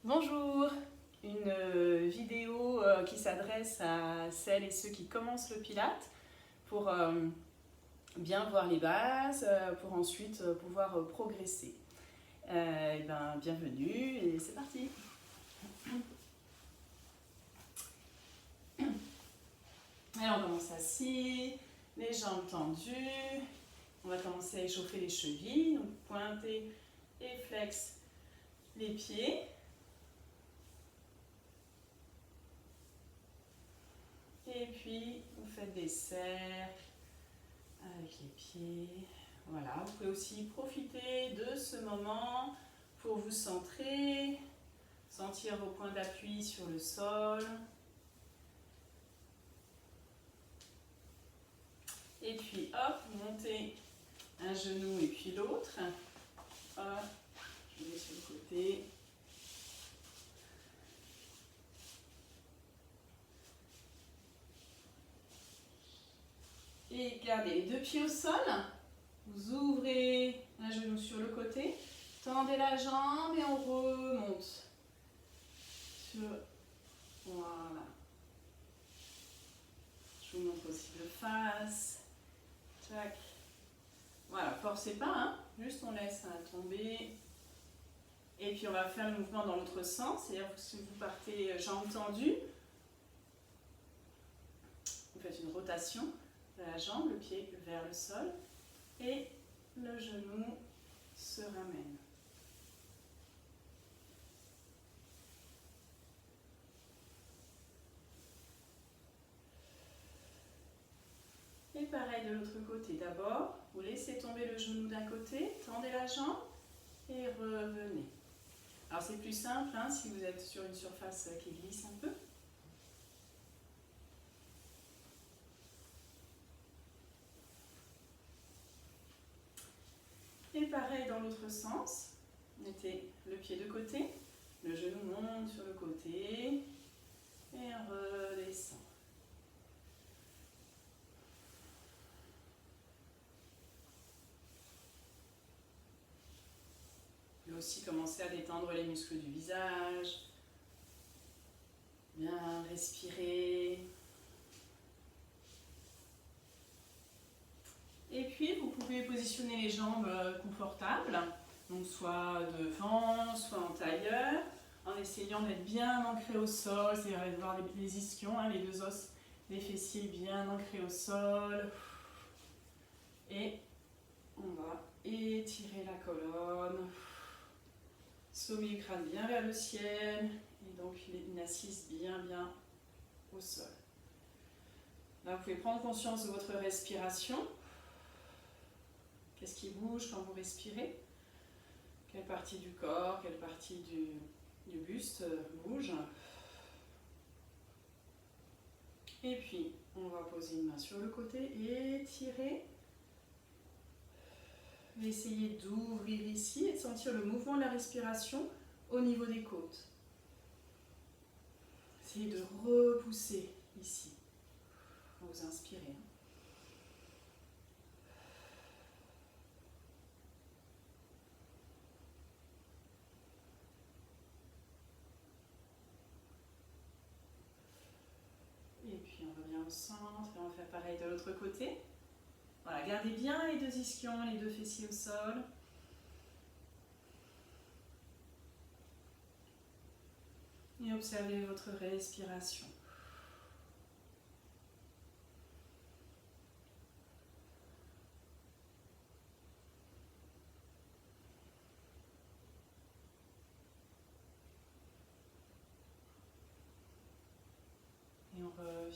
Bonjour, une vidéo qui s'adresse à celles et ceux qui commencent le Pilate pour bien voir les bases, pour ensuite pouvoir progresser. Bienvenue et c'est parti. Alors on commence assis, les jambes tendues, on va commencer à échauffer les chevilles, donc pointer et flex les pieds. Et puis, vous faites des cercles avec les pieds. Voilà, vous pouvez aussi profiter de ce moment pour vous centrer, sentir vos points d'appui sur le sol. Et puis, hop, vous montez un genou et puis l'autre. Hop, je mets sur le côté. Et gardez les deux pieds au sol. Vous ouvrez un genou sur le côté. Tendez la jambe et on remonte. Voilà. Je vous montre aussi de face. Tac. Voilà, forcez pas, hein. Juste on laisse tomber. Et puis on va faire le mouvement dans l'autre sens. C'est-à-dire que si vous partez jambes tendues, vous faites une rotation de la jambe, le pied vers le sol. Et le genou se ramène. Et pareil de l'autre côté. D'abord, vous laissez tomber le genou d'un côté, tendez la jambe et revenez. Alors c'est plus simple hein, si vous êtes sur une surface qui glisse un peu. Et pareil dans l'autre sens. Mettez le pied de côté, le genou monte sur le côté et redescend. Vous pouvez aussi commencer à détendre les muscles du visage, bien respirer. Et puis vous pouvez positionner les jambes confortables, donc soit devant, soit en tailleur, en essayant d'être bien ancré au sol, c'est-à-dire d'avoir les ischions, hein, les deux os des fessiers bien ancrés au sol. Et on va étirer la colonne, sommet du crâne bien vers le ciel, et donc une assise bien au sol. Là, vous pouvez prendre conscience de votre respiration. Qu'est-ce qui bouge quand vous respirez? Quelle partie du corps, quelle partie du buste bouge? Et puis, on va poser une main sur le côté et étirer. Essayez d'ouvrir ici et de sentir le mouvement de la respiration au niveau des côtes. Essayez de repousser ici. Vous inspirez. Et puis on revient au centre et on va faire pareil de l'autre côté. Voilà, gardez bien les deux ischions, les deux fessiers au sol. Et observez votre respiration. Et on revient.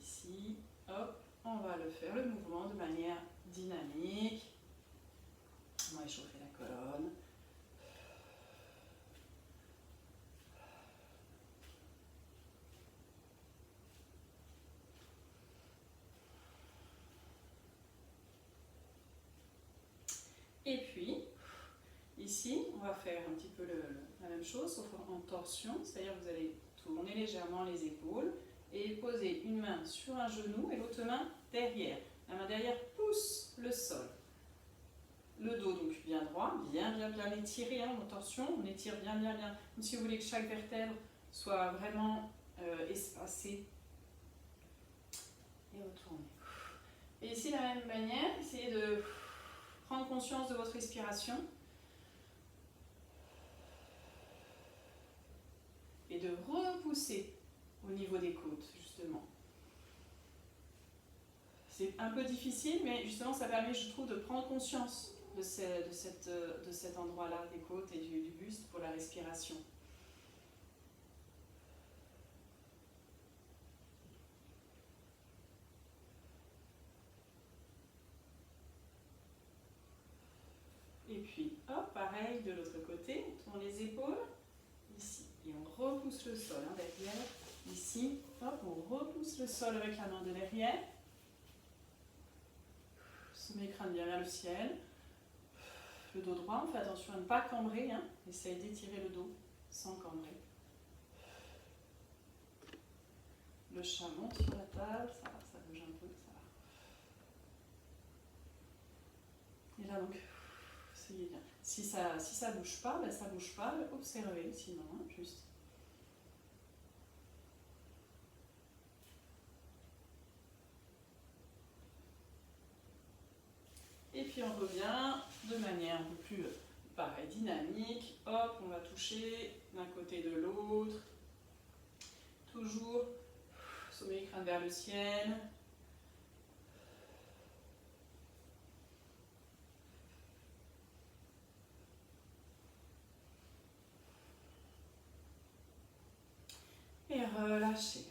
Ici, hop, on va le faire, le mouvement de manière dynamique. On va échauffer la colonne. Et puis, ici, on va faire un petit peu la même chose, sauf en torsion, c'est-à-dire que vous allez tourner légèrement les épaules et poser une main sur un genou et l'autre main derrière. La main derrière pousse le sol. Le dos donc bien droit, bien l'étirer, hein, attention, on étire bien, comme si vous voulez que chaque vertèbre soit vraiment espacée. Et retournez. Et ici, de la même manière, essayez de prendre conscience de votre respiration et de repousser au niveau des côtes, justement. C'est un peu difficile, mais justement, ça permet, je trouve, de prendre conscience de cet endroit-là, des côtes et du buste pour la respiration. Et puis, hop, pareil, de l'autre côté, on tourne les épaules, ici, et on repousse le sol, hein, derrière, ici, hop, on repousse le sol avec la main de derrière, sommet crâne bien vers le ciel, le dos droit, on fait attention à ne pas cambrer, hein, essaye d'étirer le dos sans cambrer. Le chat monte sur la table, ça va, ça bouge un peu, ça va. Et là donc, essayez bien. Si ça bouge pas, ben ça bouge pas, observez sinon, hein, juste. Et puis on revient de manière un peu plus, pareil, dynamique. Hop, on va toucher d'un côté de l'autre. Toujours sommet crâne vers le ciel. Et relâchez.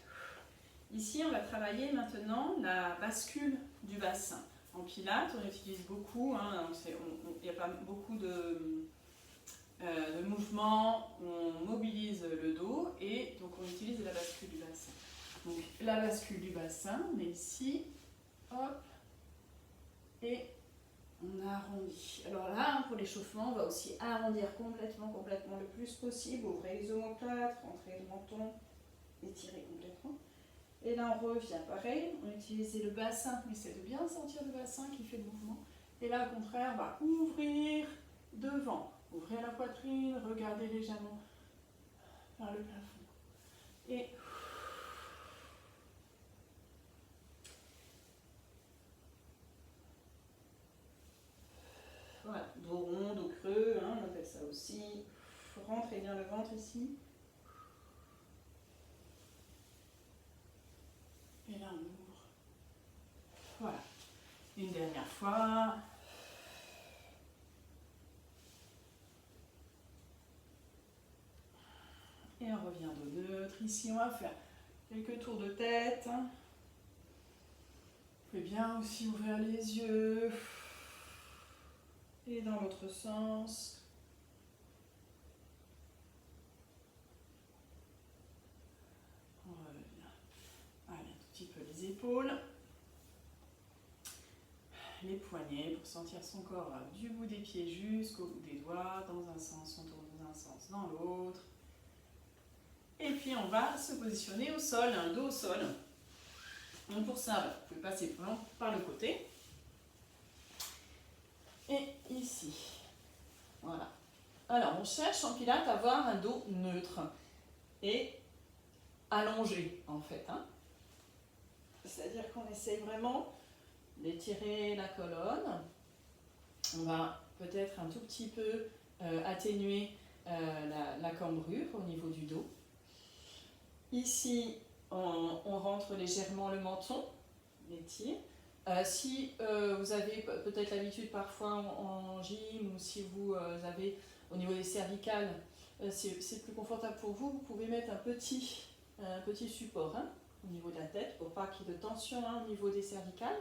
Ici, on va travailler maintenant la bascule du bassin. En pilates, on utilise beaucoup, hein, il n'y a pas beaucoup de mouvements, on mobilise le dos et donc on utilise la bascule du bassin. Donc la bascule du bassin, on est ici, hop, et on arrondit. Alors là, pour l'échauffement, on va aussi arrondir complètement le plus possible, ouvrez les omoplates, rentrez le menton, étirez complètement. Et là, on revient pareil, on utilise le bassin, on essaie de bien sentir le bassin qui fait le mouvement. Et là, au contraire, on va ouvrir devant, ouvrir la poitrine, regardez légèrement vers le plafond. Et voilà, dos rond, dos creux, hein, on appelle ça aussi. Rentrez bien le ventre ici. Et là, on ouvre. Voilà. Une dernière fois. Et on revient dos neutre. Ici, on va faire quelques tours de tête. Vous pouvez bien aussi ouvrir les yeux. Et dans l'autre sens. On revient. Allez, un tout petit peu les épaules. Les poignets pour sentir son corps du bout des pieds jusqu'au bout des doigts. Dans un sens, on tourne dans un sens, dans l'autre. Et puis on va se positionner au sol, un dos au sol. Donc pour ça, vous pouvez passer par le côté. Et ici. Voilà. Alors on cherche en pilates à avoir un dos neutre et allongé en fait. Hein. C'est-à-dire qu'on essaye vraiment d'étirer la colonne. On va peut-être un tout petit peu atténuer la cambrure au niveau du dos. Ici, on rentre légèrement le menton, l'étire. Si vous avez peut-être l'habitude parfois en gym ou si vous avez au niveau des cervicales, c'est plus confortable pour vous, vous pouvez mettre un petit support hein, au niveau de la tête pour pas qu'il y ait de tension hein, au niveau des cervicales.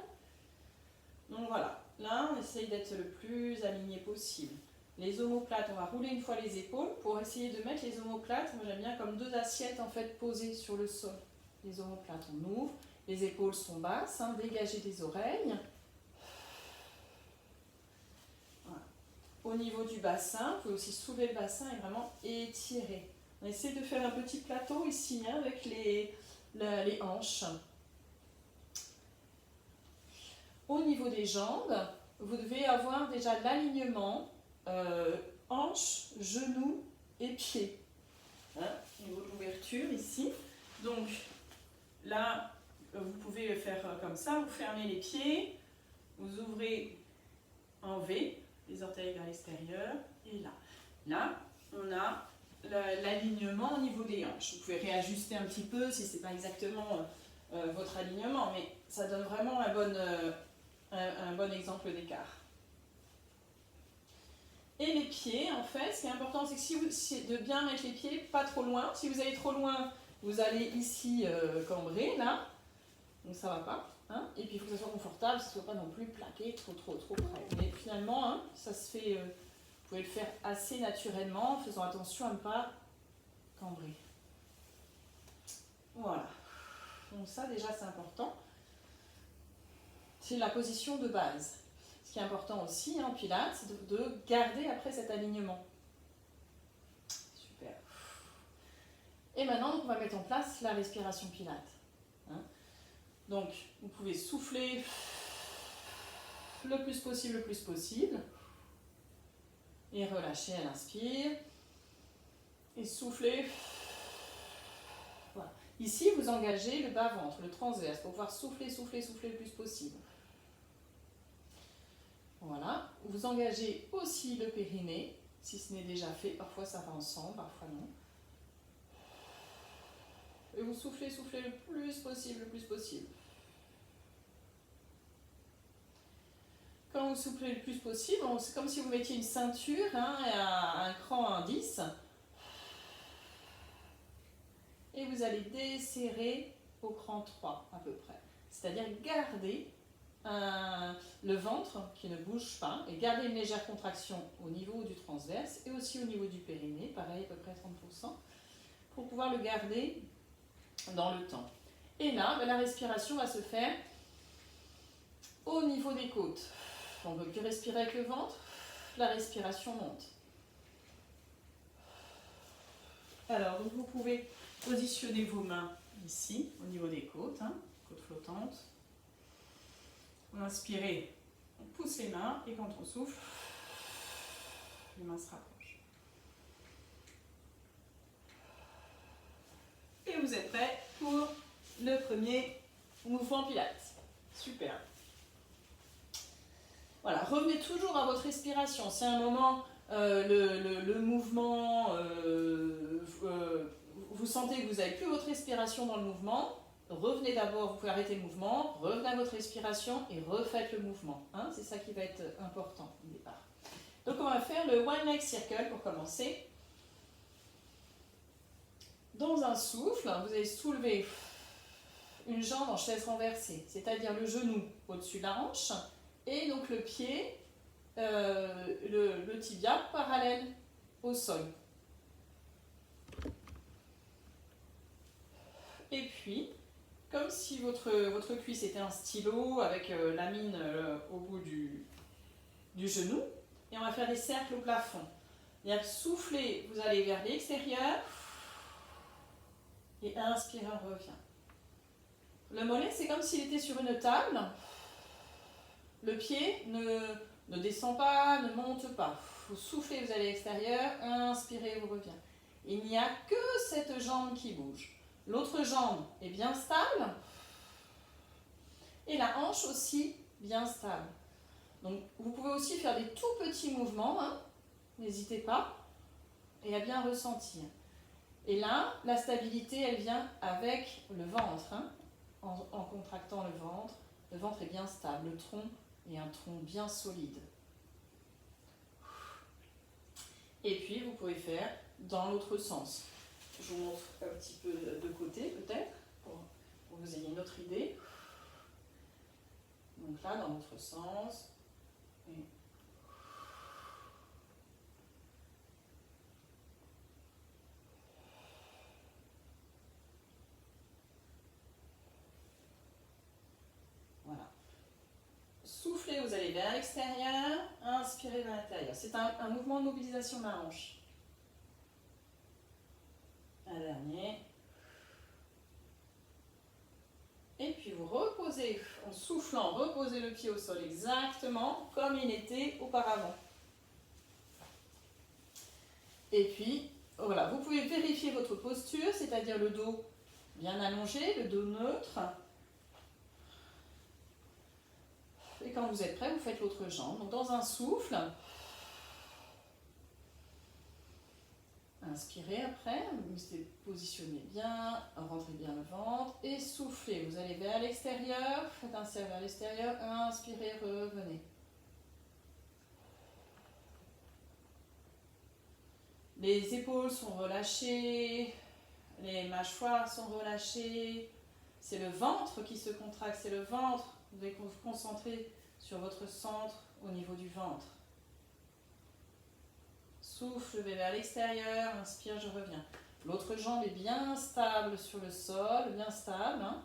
Donc voilà, là on essaye d'être le plus aligné possible. Les omoplates, on va rouler une fois les épaules pour essayer de mettre les omoplates, moi j'aime bien comme deux assiettes en fait posées sur le sol. Les omoplates, on ouvre, les épaules sont basses, hein, dégagez des oreilles. Voilà. Au niveau du bassin, vous pouvez aussi soulever le bassin et vraiment étirer. On essaie de faire un petit plateau ici hein, avec les hanches. Au niveau des jambes, vous devez avoir déjà l'alignement hanche, genou et pied. Hein, au niveau de l'ouverture ici. Donc là, vous pouvez le faire comme ça, vous fermez les pieds, vous ouvrez en V, les orteils vers l'extérieur, et là. Là, on a l'alignement au niveau des hanches. Vous pouvez réajuster un petit peu si ce n'est pas exactement votre alignement, mais ça donne vraiment un bon exemple d'écart. Et les pieds, en fait, ce qui est important, c'est de bien mettre les pieds pas trop loin. Si vous allez trop loin, vous allez ici cambrer, là. Donc ça va pas. Hein. Et puis il faut que ça soit confortable, que ça ne soit pas non plus plaqué trop près. Mais finalement, hein, ça se fait, vous pouvez le faire assez naturellement, en faisant attention à ne pas cambrer. Voilà. Donc ça déjà c'est important. C'est la position de base. Ce qui est important aussi en pilates, c'est de garder après cet alignement. Super. Et maintenant, on va mettre en place la respiration pilates. Hein. Donc, vous pouvez souffler le plus possible. Et relâcher à l'inspire. Et souffler. Voilà. Ici, vous engagez le bas-ventre, le transverse, pour pouvoir souffler le plus possible. Voilà, vous engagez aussi le périnée, si ce n'est déjà fait, parfois ça va ensemble, parfois non. Et vous soufflez le plus possible. Quand vous soufflez le plus possible, c'est comme si vous mettiez une ceinture hein, à un cran indice. Et vous allez desserrer au cran 3 à peu près. C'est-à-dire garder le ventre qui ne bouge pas et garder une légère contraction au niveau du transverse et aussi au niveau du périnée, pareil à peu près 30%, pour pouvoir le garder dans le temps. Et là, la respiration va se faire au niveau des côtes. On ne veut plus respirer avec le ventre, la respiration monte. Alors, donc vous pouvez positionner vos mains ici, au niveau des côtes, hein, côtes flottantes. On inspire, on pousse les mains et quand on souffle, les mains se rapprochent. Et vous êtes prêts pour le premier mouvement pilates. Super. Voilà, revenez toujours à votre respiration. Si à un moment le mouvement, vous sentez que vous n'avez plus votre respiration dans le mouvement, revenez d'abord, vous pouvez arrêter le mouvement, revenez à votre respiration et refaites le mouvement. Hein, c'est ça qui va être important au départ. Donc on va faire le one leg circle pour commencer. Dans un souffle, vous allez soulever une jambe en chaise renversée, c'est-à-dire le genou au-dessus de la hanche et donc le pied, le tibia parallèle au sol. Et puis, comme si votre cuisse était un stylo avec la mine au bout du genou, et on va faire des cercles au plafond. C'est-à-dire soufflez, vous allez vers l'extérieur, et inspirez, on revient. Le mollet, c'est comme s'il était sur une table. Le pied ne descend pas, ne monte pas. Vous soufflez, vous allez à l'extérieur, inspirez, vous revient. Il n'y a que cette jambe qui bouge. L'autre jambe est bien stable. Et la hanche aussi bien stable. Donc, vous pouvez aussi faire des tout petits mouvements. Hein. N'hésitez pas. Et à bien ressentir. Et là, la stabilité, elle vient avec le ventre. Hein. En contractant le ventre. Le ventre est bien stable. Le tronc est un tronc bien solide. Et puis, vous pouvez faire dans l'autre sens. Je vous montre un petit peu de côté, peut-être, pour que vous ayez une autre idée. Donc là, dans l'autre sens. Et voilà. Soufflez, vous allez vers l'extérieur. Inspirez vers l'intérieur. C'est un mouvement de mobilisation de la hanche. Un dernier. Et puis vous reposez, on souffle soufflant, reposez le pied au sol exactement comme il était auparavant. Et puis, voilà, vous pouvez vérifier votre posture, c'est-à-dire le dos bien allongé, le dos neutre. Et quand vous êtes prêt, vous faites l'autre jambe. Donc dans un souffle, inspirez après, vous positionnez bien, rentrez bien le ventre et soufflez. Vous allez vers l'extérieur, faites un cercle vers l'extérieur, inspirez, revenez. Les épaules sont relâchées, les mâchoires sont relâchées. C'est le ventre qui se contracte, c'est le ventre. Vous devez vous concentrer sur votre centre au niveau du ventre. Souffle, je vais vers l'extérieur, inspire, je reviens. L'autre jambe est bien stable sur le sol, bien stable. Hein.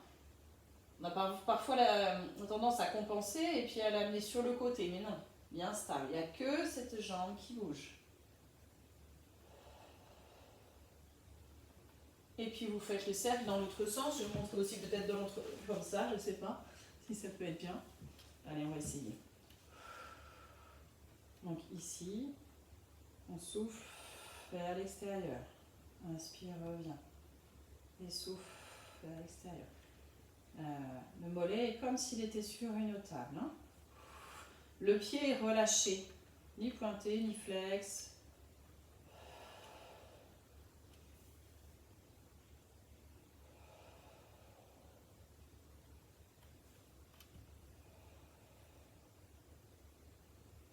On a parfois la tendance à compenser et puis à l'amener sur le côté, mais non, bien stable. Il n'y a que cette jambe qui bouge. Et puis vous faites le cercle dans l'autre sens. Je vais vous montrer aussi peut-être dans l'autre, comme ça, je ne sais pas si ça peut être bien. Allez, on va essayer. Donc ici, on souffle vers l'extérieur. Inspire, revient. Et souffle vers l'extérieur. Le mollet est comme s'il était sur une table. Hein. Le pied est relâché, ni pointé, ni flex.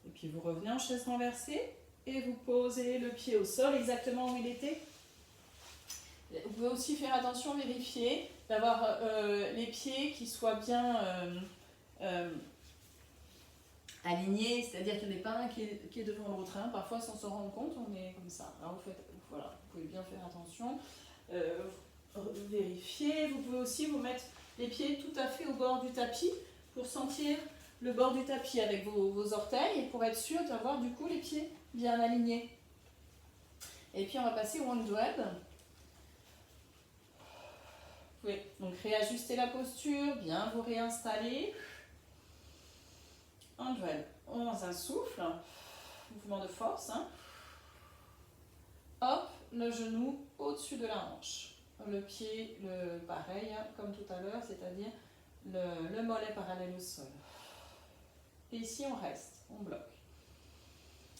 Et puis vous revenez en chaise renversée et vous posez le pied au sol exactement où il était. Vous pouvez aussi faire attention, vérifier d'avoir les pieds qui soient bien alignés, c'est-à-dire qu'il n'y en ait pas un qui est devant l'autre. Hein. Parfois, sans se rendre compte, on est comme ça. Alors, voilà, vous pouvez bien faire attention. Vérifier. Vous pouvez aussi vous mettre les pieds tout à fait au bord du tapis pour sentir le bord du tapis avec vos orteils et pour être sûr d'avoir du coup les pieds bien alignés. Et puis, on va passer au one-dwell. Vous pouvez donc réajuster la posture, bien vous réinstaller. Un duel, dans un souffle, mouvement de force. Hein. Hop, le genou au-dessus de la hanche. Le pied, pareil, hein, comme tout à l'heure, c'est-à-dire le mollet parallèle au sol. Et ici, on reste, on bloque.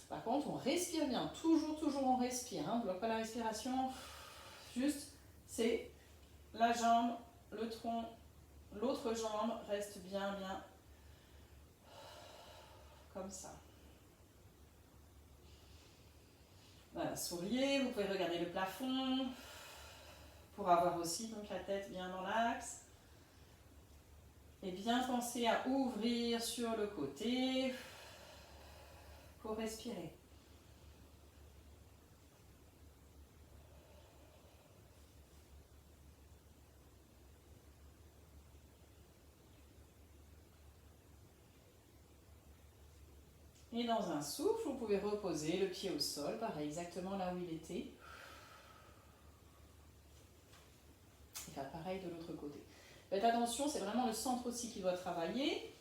Par contre, on respire bien, toujours on respire. Hein. On ne bloque pas la respiration, juste, c'est la jambe, le tronc, l'autre jambe reste bien comme ça. Voilà, souriez, vous pouvez regarder le plafond pour avoir aussi donc la tête bien dans l'axe. Et bien penser à ouvrir sur le côté pour respirer. Et dans un souffle, vous pouvez reposer le pied au sol, pareil, exactement là où il était. Et faire pareil de l'autre côté. Faites attention, c'est vraiment le centre aussi qui doit travailler.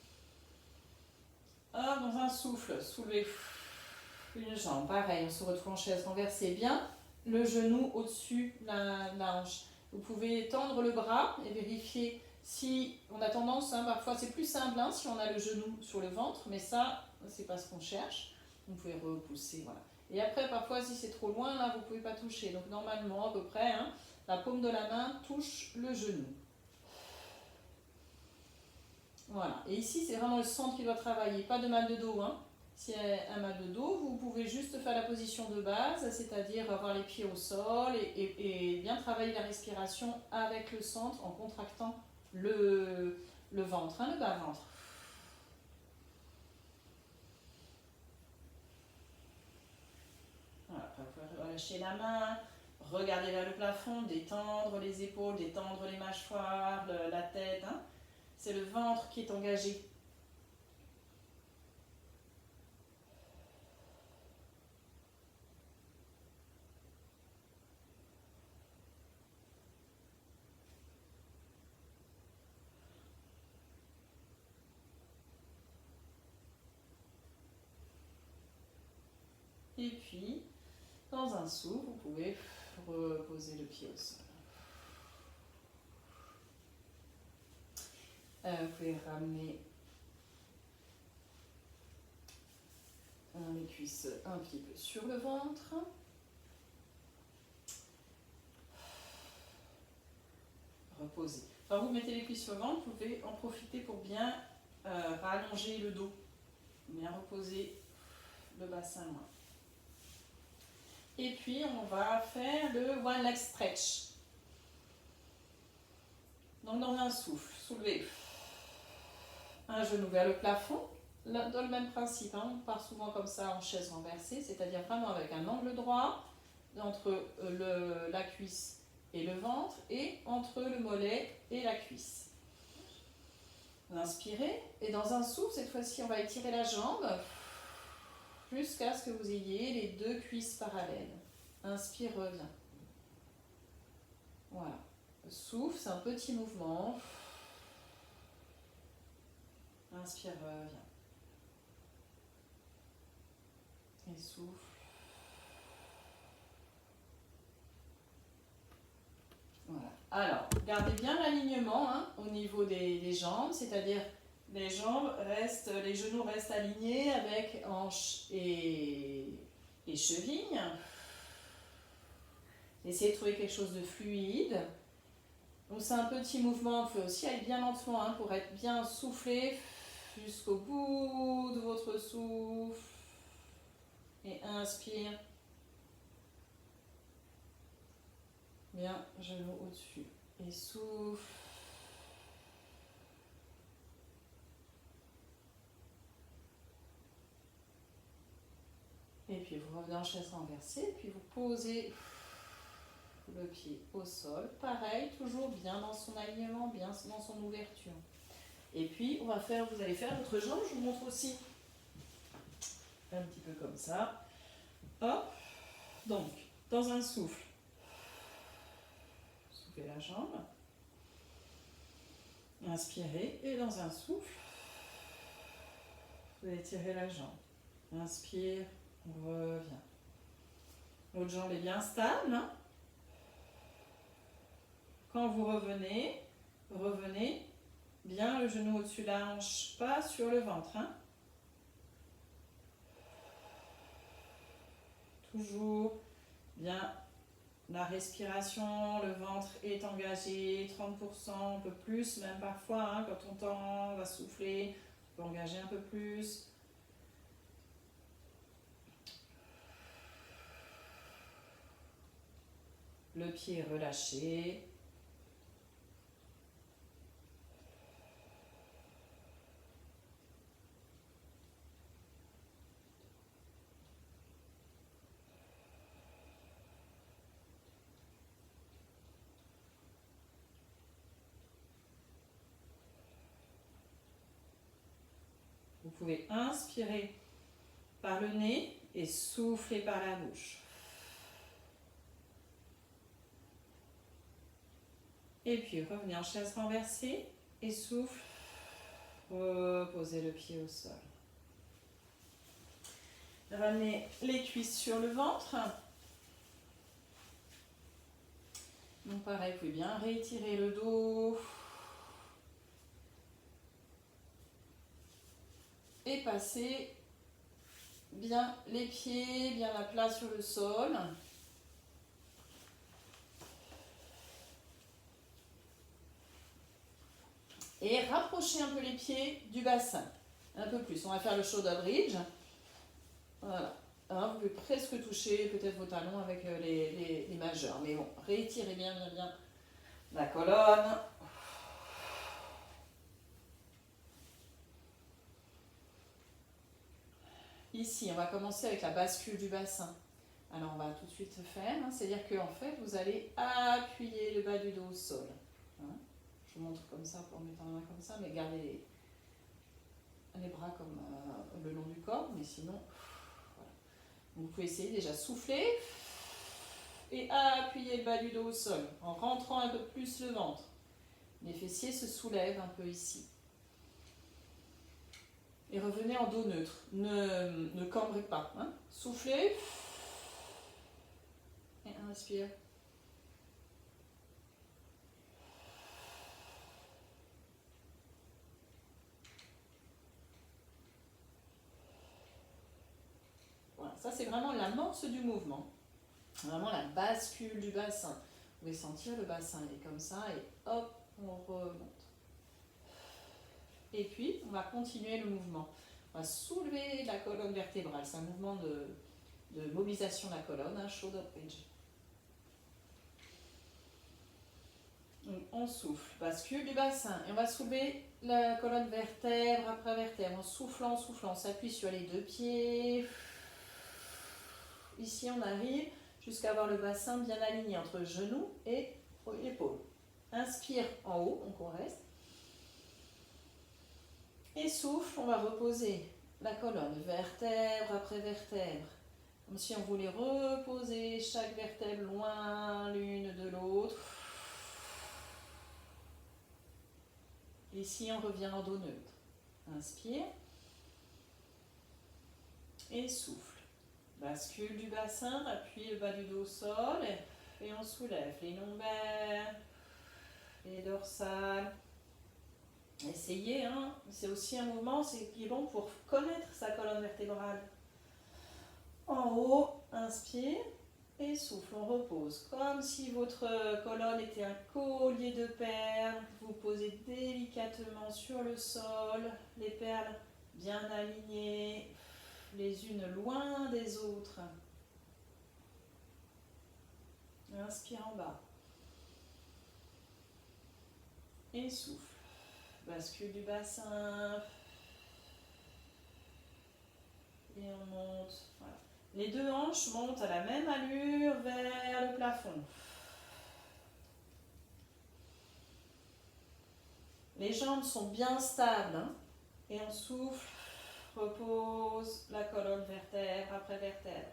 Dans un souffle, soulevez une jambe, pareil, on se retrouve en chaise renversée, bien le genou au-dessus de la hanche. Vous pouvez tendre le bras et vérifier si on a tendance, hein, parfois c'est plus simple hein, si on a le genou sur le ventre, mais ça, c'est pas ce qu'on cherche. Vous pouvez repousser, voilà. Et après, parfois, si c'est trop loin, là, vous ne pouvez pas toucher. Donc, normalement, à peu près, hein, la paume de la main touche le genou. Voilà. Et ici, c'est vraiment le centre qui doit travailler. Pas de mal de dos, hein. S'il y a un mal de dos, vous pouvez juste faire la position de base, c'est-à-dire avoir les pieds au sol et bien travailler la respiration avec le centre en contractant le ventre, hein, le bas-ventre. Voilà, après vous pouvez relâcher la main, regarder vers le plafond, détendre les épaules, détendre les mâchoires, la tête. Hein. C'est le ventre qui est engagé. Et puis, dans un souffle, vous pouvez reposer le pied au sol. Vous pouvez ramener les cuisses un petit peu sur le ventre. Reposez. Quand vous mettez les cuisses sur le ventre, vous pouvez en profiter pour bien rallonger le dos. Bien reposer le bassin loin. Et puis, on va faire le one leg stretch. Donc, dans un souffle, soulevez un genou vers le plafond. Dans le même principe, hein, on part souvent comme ça en chaise renversée, c'est-à-dire vraiment avec un angle droit entre la cuisse et le ventre et entre le mollet et la cuisse. Vous inspirez et dans un souffle, cette fois-ci, on va étirer la jambe jusqu'à ce que vous ayez les deux cuisses parallèles. Inspire, reviens. Voilà. Souffle, c'est un petit mouvement. Inspire, reviens. Et souffle. Voilà. Alors, gardez bien l'alignement hein, au niveau des jambes, c'est-à-dire les genoux restent alignés avec hanches et chevilles. Essayez de trouver quelque chose de fluide. Donc c'est un petit mouvement, vous pouvez aussi aller bien lentement hein, pour être bien soufflé jusqu'au bout de votre souffle. Et inspire. Bien, genou au-dessus. Et souffle. Et puis vous revenez en chaise renversée, puis vous posez le pied au sol. Pareil, toujours bien dans son alignement, bien dans son ouverture. Et puis vous allez faire votre jambe, je vous montre aussi. Un petit peu comme ça. Hop. Donc, dans un souffle, soulevez la jambe. Inspirez. Et dans un souffle, vous allez tirer la jambe. Inspire, revient. L'autre jambe est bien stable. Quand vous revenez bien le genou au-dessus de la hanche, pas sur le ventre. Hein. Toujours bien la respiration, le ventre est engagé, 30%, un peu plus, même parfois, hein, quand on tend, on va souffler, on peut engager un peu plus. Le pied relâché. Vous pouvez inspirer par le nez et souffler par la bouche. Et puis revenez en chaise renversée et souffle. Reposez le pied au sol. Ramenez les cuisses sur le ventre. Donc pareil, vous pouvez bien réétirer le dos. Et passer bien les pieds, bien à plat sur le sol. Et rapprochez un peu les pieds du bassin. Un peu plus. On va faire le shoulder bridge. Voilà. Alors, vous pouvez presque toucher peut-être vos talons avec les majeurs. Mais bon, réétirez bien la colonne. Ici, on va commencer avec la bascule du bassin. Alors, on va tout de suite faire. Hein, c'est-à-dire qu'en fait, vous allez appuyer le bas du dos au sol. Hein. Je vous montre comme ça, en mettant la main comme ça, mais gardez les bras comme le long du corps, mais sinon, voilà. Donc, vous pouvez essayer déjà souffler et appuyer le bas du dos au sol en rentrant un peu plus le ventre. Les fessiers se soulèvent un peu ici. et revenez en dos neutre. Ne cambrez pas. Hein. Soufflez. Et inspire. Voilà, ça c'est vraiment l'amorce du mouvement. Vraiment la bascule du bassin. Vous pouvez sentir le bassin, il est comme ça et hop, on remonte. Et puis, on va continuer le mouvement. On va soulever la colonne vertébrale. C'est un mouvement de mobilisation de la colonne, hein, shoulder bridge. Donc, on souffle, bascule du bassin. Et on va soulever la colonne vertèbre après vertèbre. En soufflant, on s'appuie sur les deux pieds. Ici, on arrive jusqu'à avoir le bassin bien aligné entre genou et épaule. Inspire en haut, donc on reste. Et souffle, on va reposer la colonne vertèbre après vertèbre. Comme si on voulait reposer chaque vertèbre loin l'une de l'autre. Ici, on revient en dos neutre. Inspire. Et souffle. Bascule du bassin, appuie le bas du dos au sol et on soulève les lombaires, les dorsales. Essayez, hein. C'est aussi un mouvement qui est bon pour connaître sa colonne vertébrale. En haut, inspire et souffle, on repose. Comme si votre colonne était un collier de perles, vous posez délicatement sur le sol, les perles bien alignées, les unes loin des autres. Inspire en bas. Et souffle. Bascule du bassin. Et on monte. Voilà. Les deux hanches montent à la même allure vers le plafond. Les jambes sont bien stables. Hein, et on souffle. Repose la colonne vertèbre après vertèbre.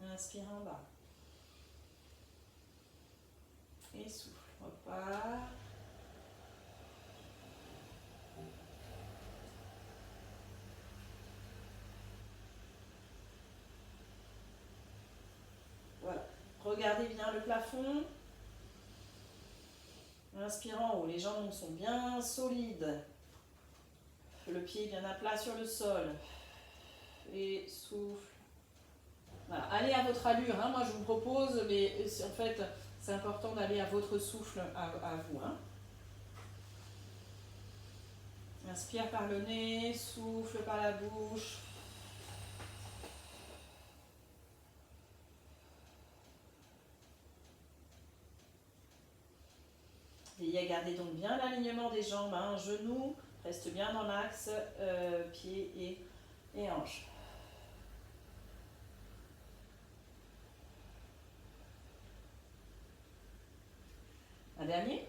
Inspire en bas. Et souffle. Repart. Voilà. Regardez bien le plafond. Inspire en haut. Les jambes sont bien solides. Le pied bien à plat sur le sol. Et souffle. Voilà. Allez à votre allure. Hein. Moi, je vous propose, mais en fait, c'est important d'aller à votre souffle à vous. Hein. Inspire par le nez, souffle par la bouche. Et gardez donc bien l'alignement des jambes. Hein. Genoux reste bien dans l'axe, pieds et hanches. Un dernier.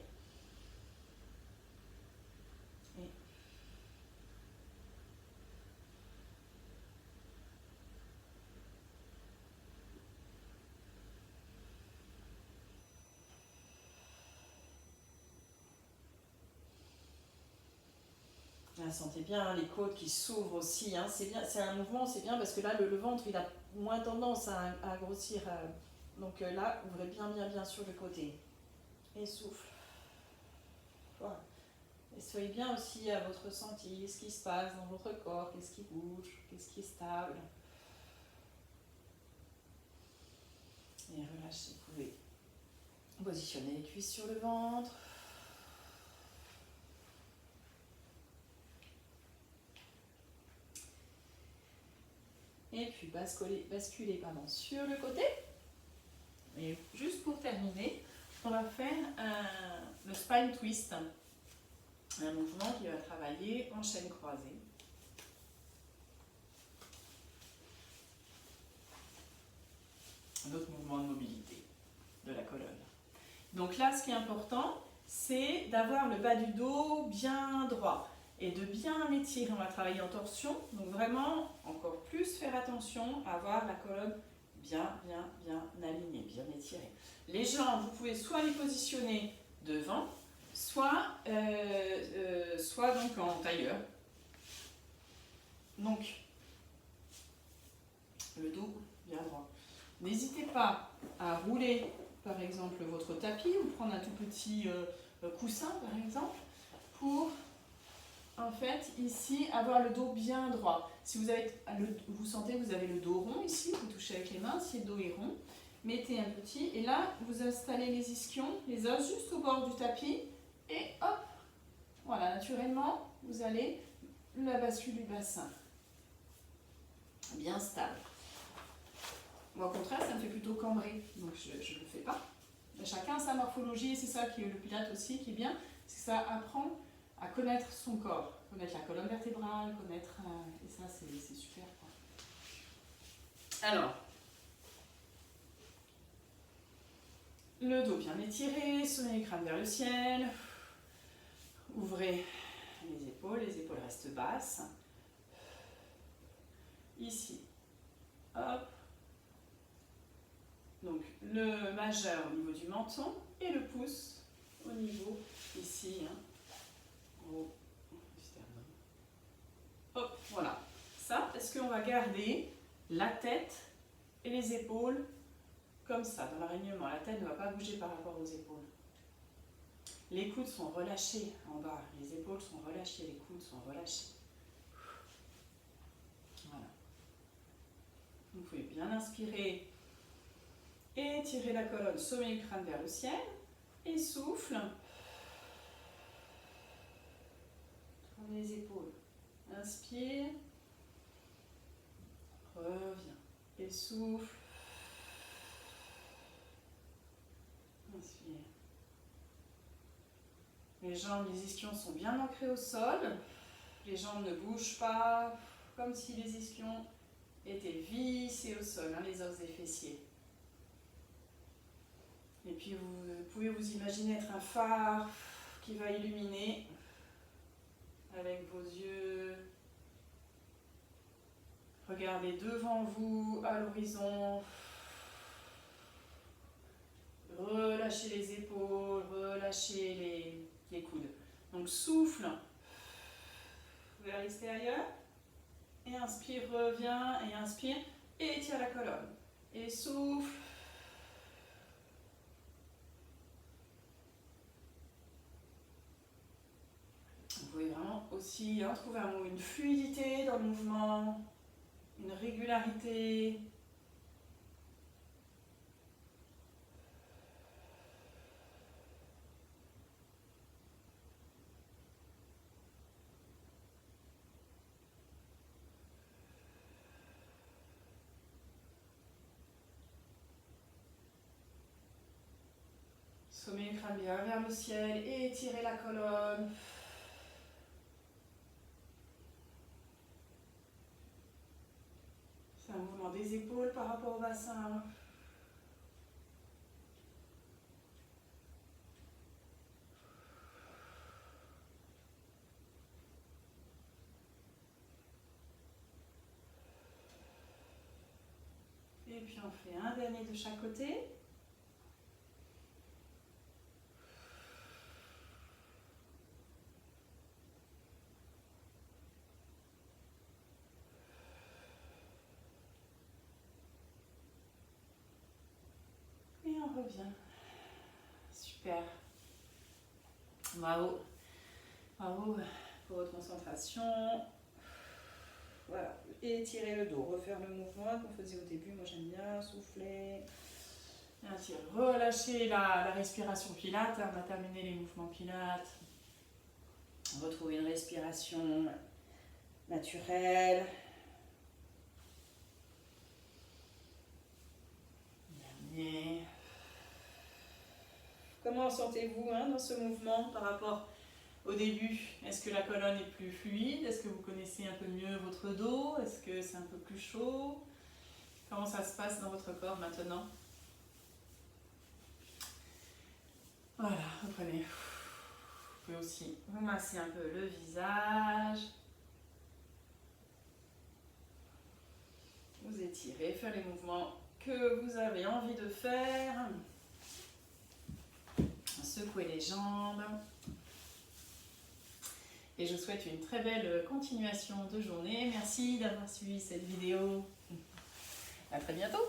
Et sentez bien hein, les côtes qui s'ouvrent aussi. Hein. C'est bien, c'est un mouvement, c'est bien parce que là le ventre il a moins tendance à grossir. Donc là, ouvrez bien sur le côté. Et souffle. Voilà. Et soyez bien aussi à votre ressenti, ce qui se passe dans votre corps, qu'est-ce qui bouge, qu'est-ce qui est stable. Et relâchez, vous pouvez positionner les cuisses sur le ventre. Et puis basculer sur le côté. Et juste pour terminer, on va faire le spine twist. Un mouvement qui va travailler en chaîne croisée. Un autre mouvement de mobilité de la colonne. Donc là, ce qui est important, c'est d'avoir le bas du dos bien droit et de bien l'étirer. On va travailler en torsion, donc vraiment encore plus faire attention à avoir la colonne bien alignés, bien étirés. Les jambes, vous pouvez soit les positionner devant, soit donc en tailleur. Donc, le dos bien droit. N'hésitez pas à rouler, par exemple, votre tapis ou prendre un tout petit coussin, par exemple, pour, en fait, ici, avoir le dos bien droit. Si vous sentez que vous avez le dos rond ici, vous touchez avec les mains, si le dos est rond, mettez un petit, et là, vous installez les ischions, les os, juste au bord du tapis, et hop, voilà, naturellement, vous allez la bascule du bassin. Bien stable. Moi, au contraire, ça me fait plutôt cambrer, donc je ne le fais pas. Mais chacun a sa morphologie, et c'est ça qui est le Pilate aussi, qui est bien, c'est que ça apprend à connaître son corps, connaître la colonne vertébrale, connaître... et ça, c'est super, quoi. Alors, le dos bien étiré, sommet du crâne vers le ciel. Ouvrez les épaules restent basses. Ici, hop. Donc le majeur au niveau du menton et le pouce au niveau ici, hein, au sternum. Hop, voilà. Ça, est-ce qu'on va garder la tête et les épaules comme ça, dans l'alignement? La tête ne va pas bouger par rapport aux épaules. Les coudes sont relâchés en bas, les épaules sont relâchées, les coudes sont relâchés. Voilà. Vous pouvez bien inspirer, étirer la colonne, sommet du crâne vers le ciel, et souffle. Tournez les épaules. Inspire, reviens, et souffle. Inspire. Les jambes, les ischions sont bien ancrés au sol. Les jambes ne bougent pas, comme si les ischions étaient vissés au sol, hein, les os des fessiers. Et puis vous pouvez vous imaginer être un phare qui va illuminer avec vos yeux. Regardez devant vous, à l'horizon. Relâchez les épaules, relâchez les coudes. Donc souffle vers l'extérieur. Et inspire, reviens, et inspire, et étire la colonne. Et souffle. Vous pouvez vraiment aussi trouver une fluidité dans le mouvement, une régularité. Sommet du crâne bien vers le ciel et étirez la colonne. C'est un mouvement des épaules par rapport au bassin. Et puis on fait un dernier de chaque côté. Et on revient. Super. Bravo. Bravo pour votre concentration. Voilà. Et étirez le dos. Refaire le mouvement qu'on faisait au début. Moi j'aime bien souffler. Et ainsi, relâchez la respiration Pilate. On a terminé les mouvements Pilates. Retrouvez une respiration naturelle. Dernier. Comment sentez-vous dans ce mouvement par rapport au début? Est-ce que la colonne est plus fluide? Est-ce que vous connaissez un peu mieux votre dos? Est-ce que c'est un peu plus chaud? Comment ça se passe dans votre corps maintenant? Voilà, reprenez. Vous pouvez aussi vous masser un peu le visage. Vous étirez, faire les mouvements que vous avez envie de faire. Secouez les jambes. Et je vous souhaite une très belle continuation de journée. Merci d'avoir suivi cette vidéo. À très bientôt.